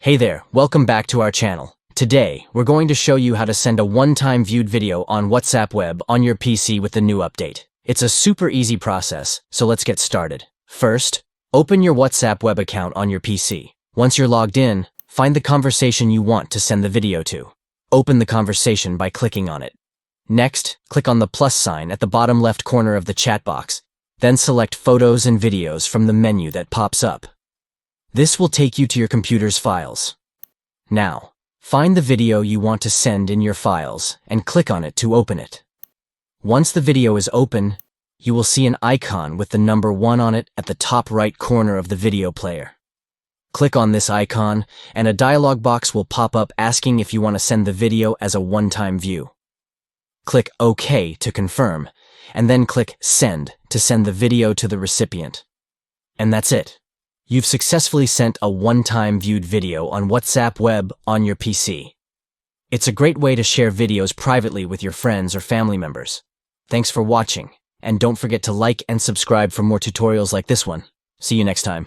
Hey there, welcome back to our channel. Today, we're going to show you how to send a one-time viewed video on WhatsApp web on your PC with the new update. It's a super easy process, so let's get started. First, open your WhatsApp web account on your PC. Once you're logged in, find the conversation you want to send the video to. Open the conversation by clicking on it. Next, click on the plus sign at the bottom left corner of the chat box. Then select Photos and Videos from the menu that pops up. This will take you to your computer's files. Now, find the video you want to send in your files and click on it to open it. Once the video is open, you will see an icon with the number 1 on it at the top right corner of the video player. Click on this icon, and a dialog box will pop up asking if you want to send the video as a one-time view. Click OK to confirm, and then click Send to send the video to the recipient. And that's it. You've successfully sent a one-time viewed video on WhatsApp web on your PC. It's a great way to share videos privately with your friends or family members. Thanks for watching, and don't forget to like and subscribe for more tutorials like this one. See you next time.